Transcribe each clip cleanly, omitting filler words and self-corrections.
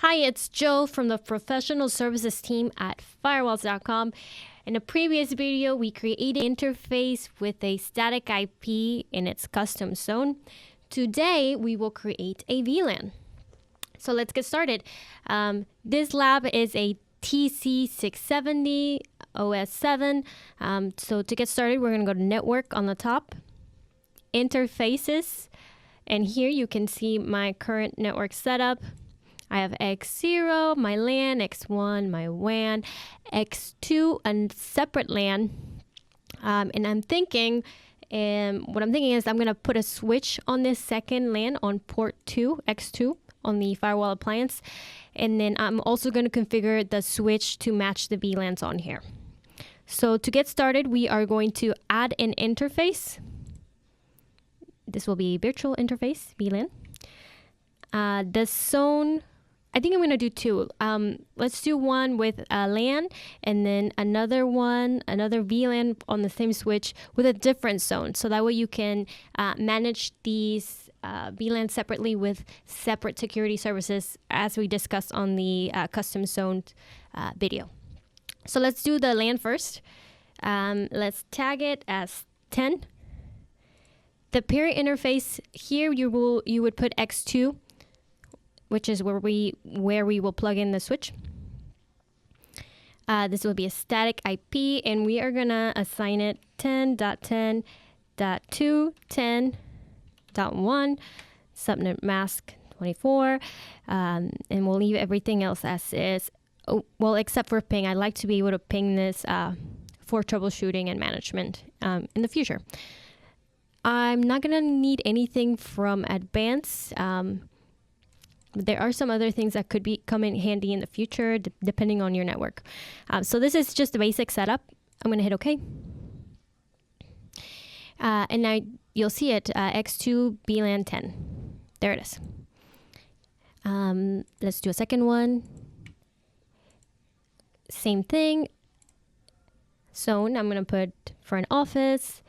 Hi, it's Joe from the professional services team at Firewalls.com. In a previous video, we created an interface with a static IP in its custom zone. Today, we will create a VLAN. So let's get started. This lab is a TC670 OS7. So to get started, we're going to go to Network on the top, Interfaces, and here you can see my current network setup. I have X0, my LAN, X1, my WAN, X2, a separate LAN. And what I'm thinking is I'm going to put a switch on this second LAN on port 2, X2, on the firewall appliance. And then I'm also going to configure the switch to match the VLANs on here. So to get started, we are going to add an interface. This will be virtual interface, VLAN. The zone, I think I'm going to do two. Let's do one with a LAN and then another VLAN on the same switch with a different zone. So that way you can manage these VLANs separately with separate security services as we discussed on the custom zone video. So let's do the LAN first. Let's tag it as 10. The peer interface here, you would put X2, which is where we will plug in the switch. This will be a static IP, and we are gonna assign it 10.10.2.10.1, subnet mask 24, and we'll leave everything else as is. Oh, well, except for ping. I'd like to be able to ping this for troubleshooting and management in the future. I'm not gonna need anything from advanced. There are some other things that could come in handy in the future, depending on your network. So this is just the basic setup. I'm going to hit OK. And now you'll see it, X2 VLAN 10. There it is. Let's do a second one. Same thing. Zone, I'm going to put for an office.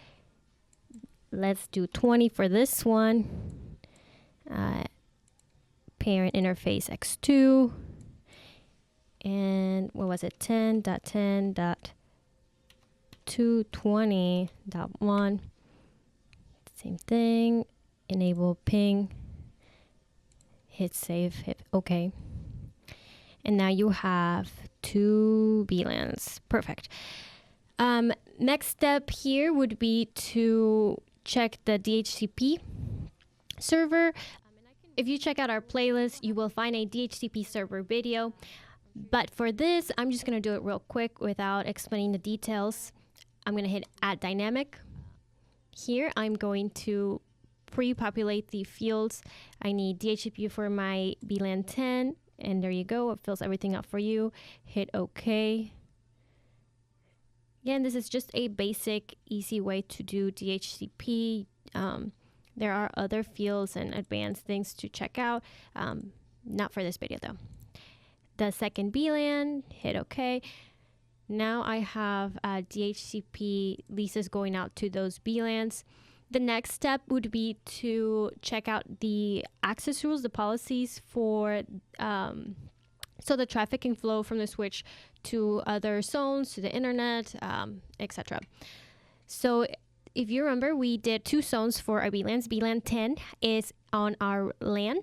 Let's do 20 for this one. Parent interface X2, and what was it, 10.10.220.1, same thing, enable ping, hit save, hit OK, and now you have two VLANs. Perfect. Next step here would be to check the DHCP server. If you check out our playlist, you will find a DHCP server video. But for this, I'm just going to do it real quick without explaining the details. I'm going to hit Add Dynamic. Here, I'm going to pre-populate the fields. I need DHCP for my VLAN 10, and there you go. It fills everything out for you. Hit OK. Again, this is just a basic, easy way to do DHCP. There are other fields and advanced things to check out. Not for this video though. The second VLAN, hit OK. Now I have DHCP leases going out to those VLANs. The next step would be to check out the access rules, the policies for so the traffic can flow from the switch to other zones, to the internet, etc. So if you remember, we did two zones for our VLANs. VLAN 10 is on our LAN.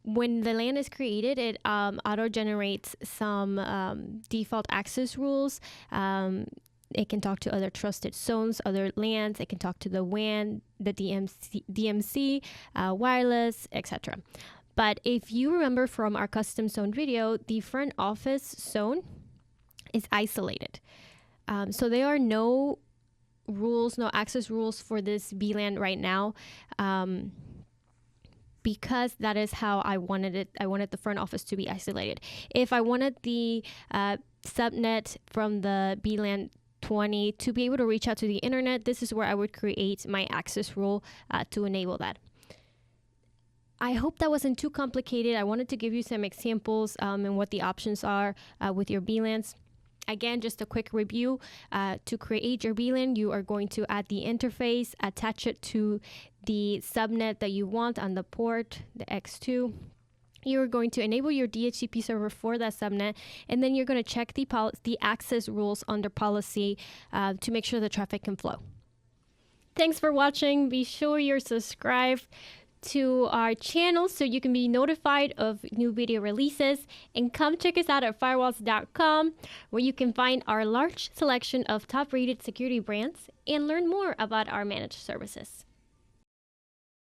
When the LAN is created, it auto-generates some default access rules. It can talk to other trusted zones, other LANs. It can talk to the WAN, the DMC, wireless, etc. But if you remember from our custom zone video, the front office zone is isolated. So there are no rules, no access rules for this VLAN right now, because that is how I wanted it. I wanted the front office to be isolated. If I wanted the subnet from the VLAN 20 to be able to reach out to the internet, this is where I would create my access rule to enable that. I hope that wasn't too complicated. I wanted to give you some examples and what the options are with your VLANs. Again, just a quick review. To create your VLAN, you are going to add the interface, attach it to the subnet that you want on the port, the X2. you're going to enable your DHCP server for that subnet, and then you're going to check the access rules under policy to make sure the traffic can flow. Thanks for watching. Be sure you're subscribed to our channel so you can be notified of new video releases, and come check us out at Firewalls.com, where you can find our large selection of top-rated security brands and learn more about our managed services.